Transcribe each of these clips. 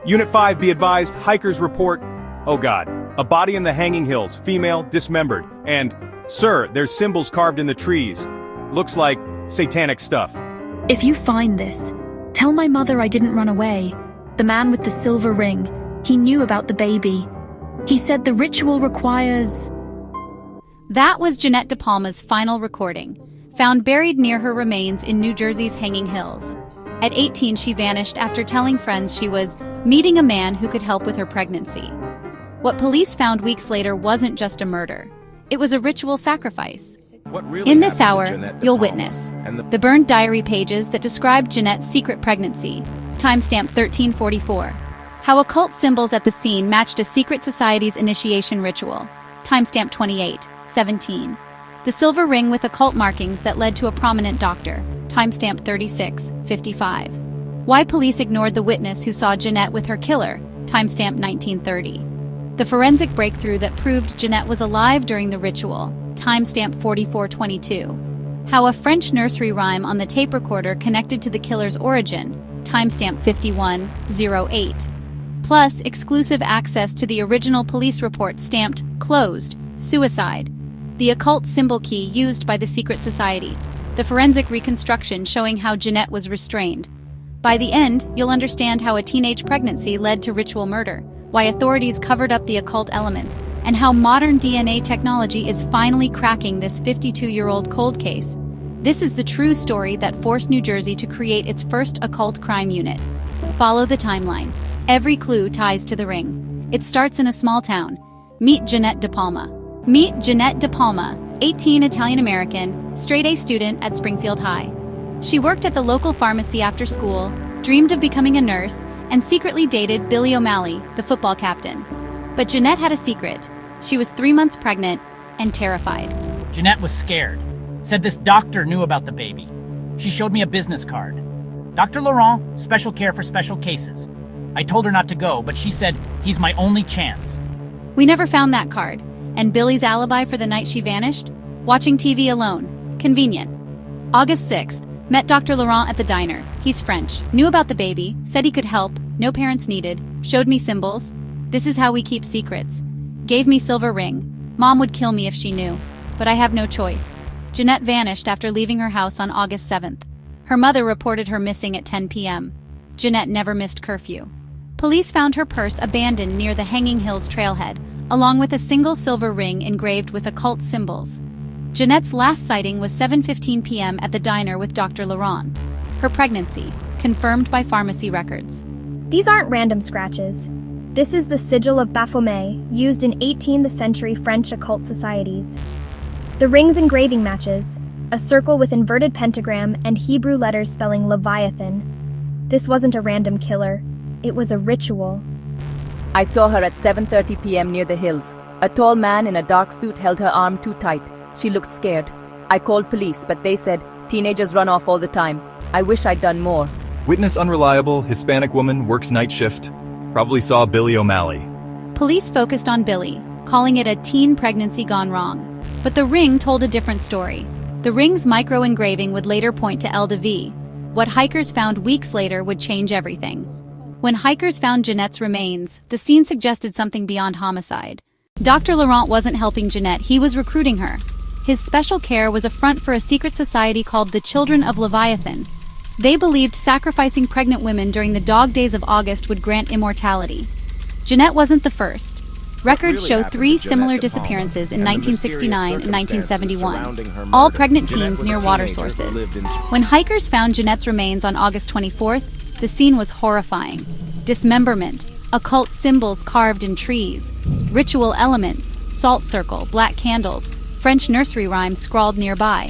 Unit 5, be advised, hikers report, oh god, a body in the hanging hills, female, dismembered, and, sir, there's symbols carved in the trees. Looks like satanic stuff. If you find this, tell my mother I didn't run away. The man with the silver ring, he knew about the baby. He said the ritual requires... That was Jeanette De Palma's final recording, found buried near her remains in New Jersey's Hanging Hills. At 18, she vanished after telling friends she was meeting a man who could help with her pregnancy. What police found weeks later wasn't just a murder. It was a ritual sacrifice. In this hour, you'll witness the burned diary pages that describe Jeanette's secret pregnancy, timestamp 1344. How occult symbols at the scene matched a secret society's initiation ritual, timestamp 2817. The silver ring with occult markings that led to a prominent doctor, timestamp 3655. Why police ignored the witness who saw Jeanette with her killer, timestamp 1930. The forensic breakthrough that proved Jeanette was alive during the ritual, timestamp 4422. How a French nursery rhyme on the tape recorder connected to the killer's origin, timestamp 5108. Plus, exclusive access to the original police report stamped closed, suicide. The occult symbol key used by the secret society. The forensic reconstruction showing how Jeanette was restrained. By the end, you'll understand how a teenage pregnancy led to ritual murder, why authorities covered up the occult elements, and how modern DNA technology is finally cracking this 52-year-old cold case. This is the true story that forced New Jersey to create its first occult crime unit. Follow the timeline. Every clue ties to the ring. It starts in a small town. Meet Jeanette De Palma. Meet Jeanette De Palma, 18, Italian-American, straight-A student at Springfield High. She worked at the local pharmacy after school, dreamed of becoming a nurse, and secretly dated Billy O'Malley, the football captain. But Jeanette had a secret. She was 3 months pregnant and terrified. Jeanette was scared. Said this doctor knew about the baby. She showed me a business card. Dr. Laurent, special care for special cases. I told her not to go, but she said he's my only chance. We never found that card. And Billy's alibi for the night she vanished? Watching TV alone. Convenient. August 6th. Met Dr. Laurent at the diner. He's French. Knew about the baby. Said he could help. No parents needed. Showed me symbols. This is how we keep secrets. Gave me silver ring. Mom would kill me if she knew. But I have no choice. Jeanette vanished after leaving her house on August 7th. Her mother reported her missing at 10 p.m. Jeanette never missed curfew. Police found her purse abandoned near the Hanging Hills trailhead, along with a single silver ring engraved with occult symbols. Jeanette's last sighting was 7:15 p.m. at the diner with Dr. Laurent. Her pregnancy, confirmed by pharmacy records. These aren't random scratches. This is the sigil of Baphomet, used in 18th century French occult societies. The ring's engraving matches, a circle with inverted pentagram and Hebrew letters spelling Leviathan. This wasn't a random killer. It was a ritual. I saw her at 7:30 p.m. near the hills. A tall man in a dark suit held her arm too tight. She looked scared. I called police, but they said, teenagers run off all the time. I wish I'd done more. Witness unreliable, Hispanic woman, works night shift. Probably saw Billy O'Malley. Police focused on Billy, calling it a teen pregnancy gone wrong. But the ring told a different story. The ring's micro-engraving would later point to El Devi. What hikers found weeks later would change everything. When hikers found Jeanette's remains, the scene suggested something beyond homicide. Dr. Laurent wasn't helping Jeanette, he was recruiting her. His special care was a front for a secret society called the Children of Leviathan. They believed sacrificing pregnant women during the dog days of August would grant immortality. Jeanette wasn't the first. Records show 3 similar disappearances in 1969 and 1971, all pregnant teens near water sources. When hikers found Jeanette's remains on August 24th, the scene was horrifying. Dismemberment, occult symbols carved in trees, ritual elements, salt circle, black candles, French nursery rhymes scrawled nearby.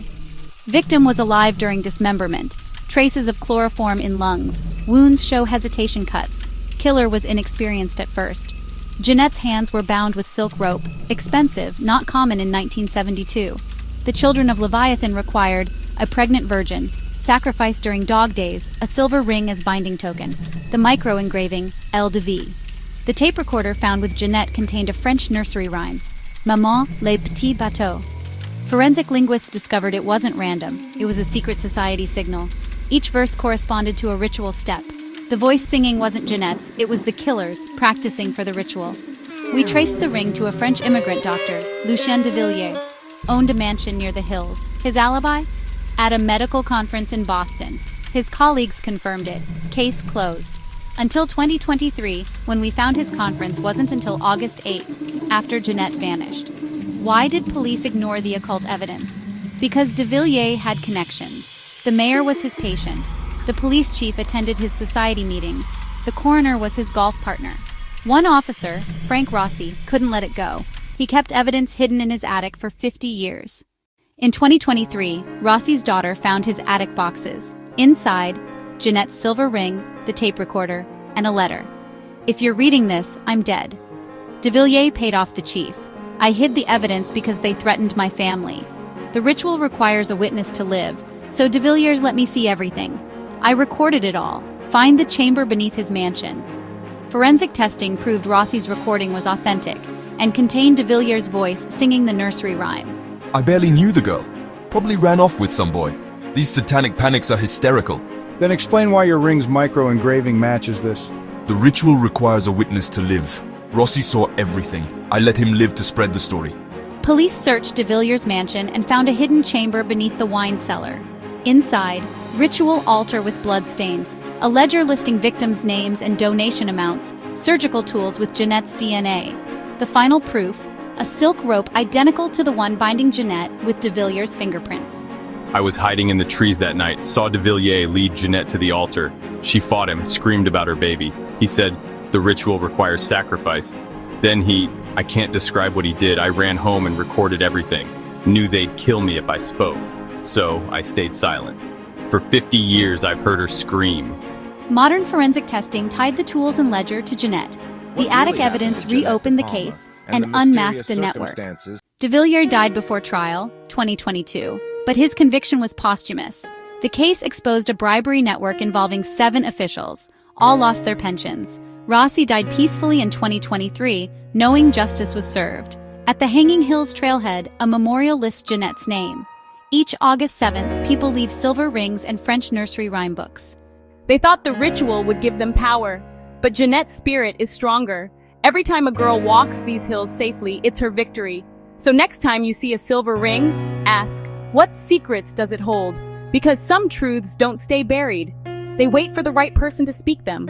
Victim was alive during dismemberment. Traces of chloroform in lungs. Wounds show hesitation cuts. Killer was inexperienced at first. Jeanette's hands were bound with silk rope, expensive, not common in 1972. The Children of Leviathan required a pregnant virgin, sacrificed during dog days, a silver ring as binding token, the micro-engraving, El Devi. The tape recorder found with Jeanette contained a French nursery rhyme, Maman, les petits bateaux. Forensic linguists discovered it wasn't random, it was a secret society signal. Each verse corresponded to a ritual step. The voice singing wasn't Jeanette's, it was the killer's, practicing for the ritual. We traced the ring to a French immigrant doctor, Lucien de Villiers, owned a mansion near the hills. His alibi? At a medical conference in Boston. His colleagues confirmed it. Case closed. Until 2023, when we found his conference wasn't until August 8, after Jeanette vanished. Why did police ignore the occult evidence? Because de Villiers had connections. The mayor was his patient. The police chief attended his society meetings. The coroner was his golf partner. One officer, Frank Rossi, couldn't let it go. He kept evidence hidden in his attic for 50 years. In 2023, Rossi's daughter found his attic boxes. Inside, Jeanette's silver ring, the tape recorder, and a letter. If you're reading this, I'm dead. De Villiers paid off the chief. I hid the evidence because they threatened my family. The ritual requires a witness to live, so de Villiers let me see everything. I recorded it all. Find the chamber beneath his mansion. Forensic testing proved Rossi's recording was authentic and contained de Villiers' voice singing the nursery rhyme. I barely knew the girl. Probably ran off with some boy. These satanic panics are hysterical. Then explain why your ring's micro-engraving matches this. The ritual requires a witness to live. Rossi saw everything. I let him live to spread the story. Police searched de Villiers' mansion and found a hidden chamber beneath the wine cellar. Inside, ritual altar with bloodstains, a ledger listing victims' names and donation amounts, surgical tools with Jeanette's DNA. The final proof, a silk rope identical to the one binding Jeanette with de Villiers' fingerprints. I was hiding in the trees that night, saw de Villiers lead Jeanette to the altar. She fought him, screamed about her baby. He said, the ritual requires sacrifice. Then I can't describe what he did. I ran home and recorded everything. Knew they'd kill me if I spoke. So I stayed silent. For 50 years, I've heard her scream. Modern forensic testing tied the tools and ledger to Jeanette. The attic evidence reopened the case and unmasked the network. De Villiers died before trial, 2022, but his conviction was posthumous. The case exposed a bribery network involving 7 officials. All lost their pensions. Rossi died peacefully in 2023, knowing justice was served. At the Hanging Hills trailhead, a memorial lists Jeanette's name. Each August 7th, people leave silver rings and French nursery rhyme books. They thought the ritual would give them power, but Jeanette's spirit is stronger. Every time a girl walks these hills safely, it's her victory. So next time you see a silver ring, ask, what secrets does it hold? Because some truths don't stay buried. They wait for the right person to speak them.